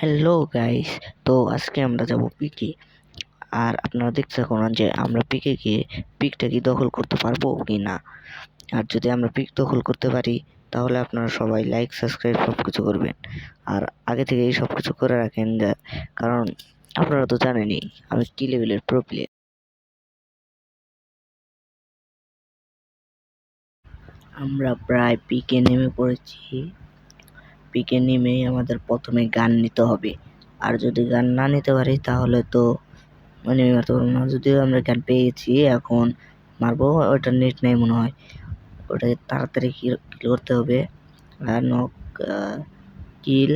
Hello guys, তো আজকে আমরা যাব পিকে। আর আপনারা দেখতে থাকুন যে আমরা পিকে গিয়ে পিকটা কি দখল করতে পারবো কি না। আর যদি আমরা পিক দখল করতে পারি তাহলে আপনারা সবাই লাইক সাবস্ক্রাইব সব কিছু করবেন। আর আগে থেকে এই সব কিছু করে রাখেন কারণ আপনারা তো জানেনই আমি কি লেভেলের প্রো প্লেয়ার। আমরা প্রায় পিকে নেমে পড়েছি। পিকে নেমে আমাদের প্রথমে গান নিতে হবে। আর যদি গান না নিতে পারি তাহলে তো মানে মারতে পারবো না। যদিও আমরা গান পেয়েছি, এখন মারবো। ওটা নেট নেই মনে হয়, ওটা তাড়াতাড়ি কিল করতে হবে। আর নক কিল।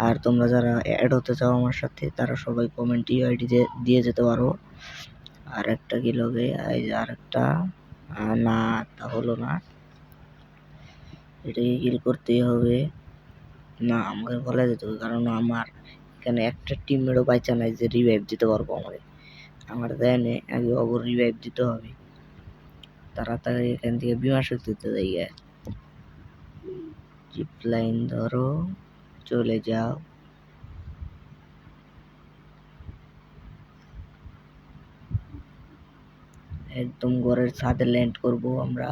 আর তোমরা যারা অ্যাড হতে চাও আমার সাথে তারা সবাই কমেন্ট ইউআইডি দিয়ে যেতে পারো। আর একটা কিল হবে, আর একটা না, তা হলো না। এটাকে কিল করতেই হবে। না, আমাকে বলা যেতে হবে, কারণ আমার এখানে একটা টিমমেটও বাইচা নাই যে রিভাইভ দিতে পারবো। আমার দেয়নি, আগে অবর রিভাইভ দিতে হবে। তাড়াতাড়ি এখান থেকে বিমা শক্তিতে যাইয়া জিপ লাইন ধরো, চলে যাও। একদম ঘরের ছাদে ল্যান্ড করব। আমরা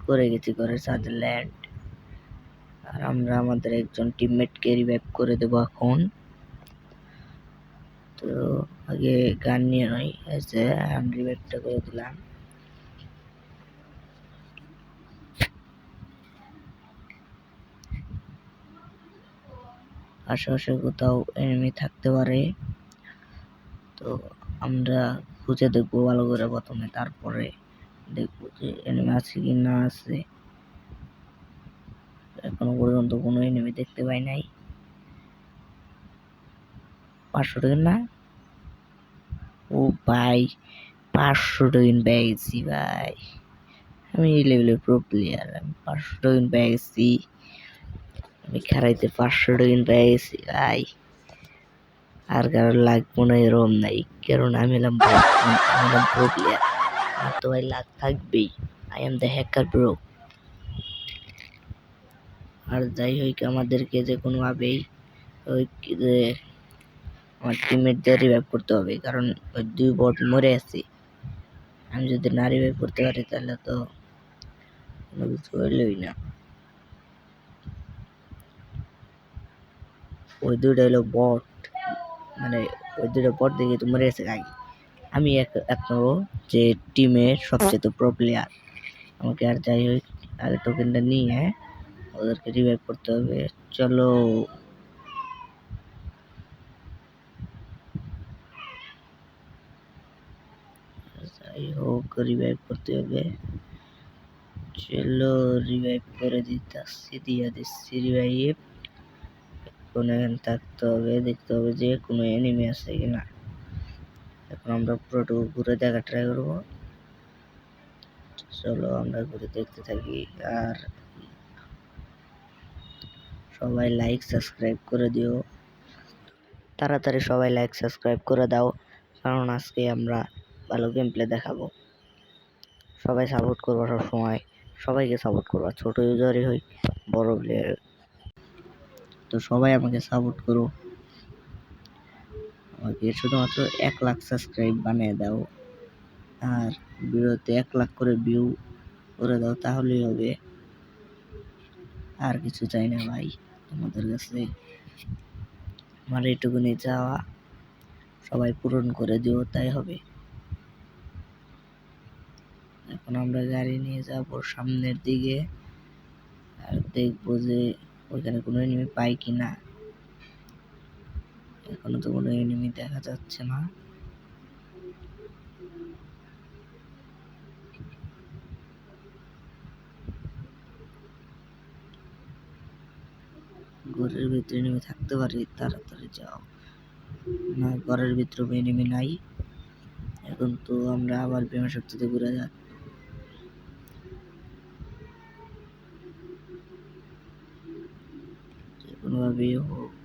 করে গেছি ঘরের ছাদে ল্যান্ড। আর আমরা আমাদের একজন টিমমেটকে রিভাইভ করে দেব এখন। তো আগে গান নিয়ে নয়, এসে আমি রিভাইভটা করে দিলাম। আশেপাশে কোথাও এনিমি থাকতে পারে, তো আমরা খুঁজে দেখবো ভালো করে প্রথমে, তারপরে দেখবো যে এনিমি আছে কি না আছে। এখনো পর্যন্ত কোনো এনিমি দেখতে পাই নাই। 500 টাকা না, ও ভাই 500 টাকা পেয়েছি ভাই। আমি এই লেভেলের প্রো প্লেয়ার, আমি 500 টাকা পেয়েছি। আমি খেলাইতে 500 টাকা পেয়েছি ভাই। আর কারো লাগবো না এরকম নাই, কারণ আমি হলাম প্রো প্লেয়ার। আমার তো ভাই লাগ থাকবেই। I am the hacker bro. আর যাই হোক, আমাদেরকে যে কোনোভাবেই ওই যে আমার টিমমেটদের রিভাইভ করতে হবে, কারণ ওই 2 বট মরে আছে। আমি যদি না রিভাইভ করতে পারি তাহলে তো কোনো কিছু হইলই না। ওই দুইটা হলো বট, মানে ওই দুইটা বট দেখে তো মরে গেছে আগে। আমি এখনো যে টিমের সবচেয়ে প্রো প্লেয়ার। আমাকে আর যাই হোক আগে টোকেনটা নিয়ে ওদেরকে রিভাইভ করতে হবে। চলো, যাই হোক রিভাইভ করতে হবে। চলো রিভাইভ করে দিচ্ছি রিভাইভ। কোনো এখানে থাকতে হবে, দেখতে হবে যে কোনো এনিমি আছে কিনা। এখন আমরা পুরোটুকু ঘুরে দেখা ট্রাই করবো। চলো আমরা ঘুরে দেখতে থাকি। আর সবাই লাইক সাবস্ক্রাইব করে দিও, তাড়াতাড়ি সবাই লাইক সাবস্ক্রাইব করে দাও, কারণ আজকে আমরা ভালো গেম প্লে দেখাবো। সবাই সাপোর্ট করবো, সব সময় সবাইকে সাপোর্ট করবো, ছোট ইউজারই হই বড় প্লেয়ার, তো সবাই আমাকে সাপোর্ট করো। আমাকে শুধুমাত্র 1 লাখ সাবস্ক্রাইব বানিয়ে দাও, আর ভিডিওতে 1 লাখ করে ভিউ করে দাও, তাহলেই হবে। আর কিছু চাই না ভাই তোমাদের কাছে, আমার এইটুকুনি চাওয়া। সবাই পূরণ করে দিও, তাই হবে। এখন আমরা গাড়ি নিয়ে যাব সামনের দিকে, আর দেখবো যে ওইখানে কোনো এনিমি পাই কিনা। এখনো তো কোনো এনিমি দেখা যাচ্ছে না। ঘরের ভিতরে এনিমি থাকতে পারে, তাড়াতাড়ি যাও। না, ঘরের ভিতরে এনিমি নাই। এখন তো আমরা আবার বিমা শক্তিতে ঘুরে যাই। কোনোভাবেই হোক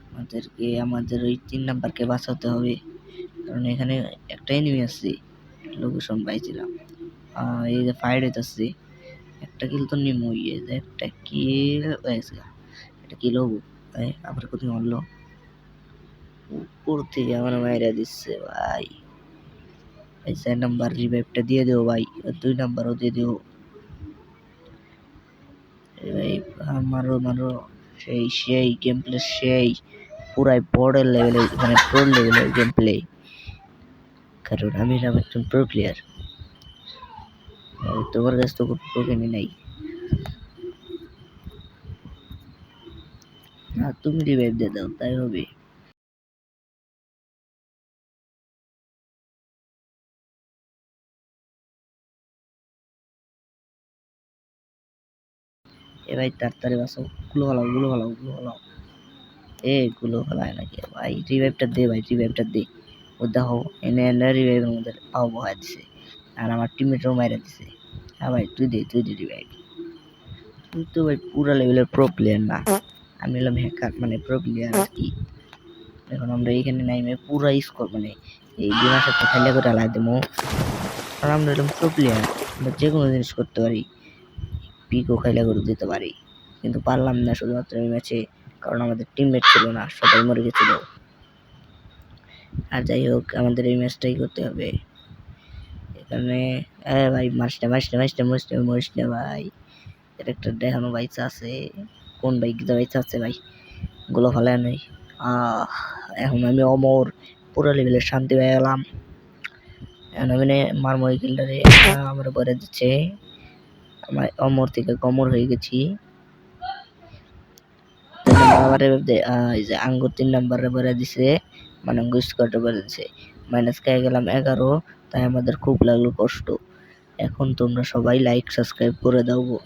আমাদেরকে আমাদের ওই 3 নাম্বারকে বাঁচাতে হবে, কারণ এখানে একটা এনিমি আছে। লোকেশন পাইছিলাম, এই যে ফাইট হইতেছে। একটা কিল তো নিমই, এই যে একটা কিল হয়েছে, একটা কিল হবো। আবার কোথায় মারলো, উপর থেকে আমার মাইরা দিচ্ছে ভাই। 4 নাম্বার রিভাইভটা দিয়ে দেও ভাই, 2 নাম্বারও দিয়ে দেও ভাই। মারো মারো, সেই গেম প্লে, সেই পুরাই বর্ডার লেভেলে, মানে প্রো লেভেলের গেম প্লে, কারণ আমি একজন প্রো প্লেয়ার। তোমার কাছে তো টোকেনই নাই, না তুমি রিভাইভ দিয়ে দাও তাই হবে। এ ভাই তাড়াতাড়ি বাসো, গুলো ফালাও গুলো ফালাও গুলো ফালাও, গুলো ফালায় নাকি ভাই। রিভাইভটা দে ভাই, রিভাইভটা দে। ও দেখো এনে এনে রিভাইভের মধ্যে পাও বহায় দিছে, আর আমার টিমমেটও মাইরা দিছে। হ্যাঁ ভাই তুই দে রিভাইভ। তুই তো ভাই পুরা লেভেলের প্রো প্লেয়ার না, আমি হলাম হ্যাকার, মানে প্রো প্লেয়ার আর কি। এখন আমরা এইখানে নাইমে পুরা স্কোর, মানে এই গেমের সাথে খেলে করে আলাই দেবো, কারণ আমরা হলাম প্রো প্লেয়ার, আমরা যে কোনো জিনিস করতে পারি, পিকও খাইলা করে দিতে পারি। কিন্তু পারলাম না শুধুমাত্র এই ম্যাচে, কারণ আমাদের টিমমেট ছিল না, সবাই মরে গেছিল। আর যাই হোক, আমাদের এই ম্যাচটাই করতে হবে। এখানে ভাই মরিস না ভাই, এটা একটা দেখানো বাইচা আছে, কোন বাইক গীতা বাইচা আছে ভাই, গুলো ফালায় নাই। এখন আমি অমর, পুরো লেভেলের শান্তি পেয়ে গেলাম। এখন আমি মারমো এই কিলটারে, আমার পরে দিচ্ছে, আমার অমর থেকে কমর হয়ে গেছি। এই যে আঙ্গুর 3 নাম্বারে পরে দিছে, মানে আঙ্গুর স্কোয়াডে পরে দিছে, মাইনাস খেয়ে গেলাম 11, তাই আমাদের খুব লাগলো কষ্ট। এখন তোমরা সবাই লাইক সাবস্ক্রাইব করে দাও।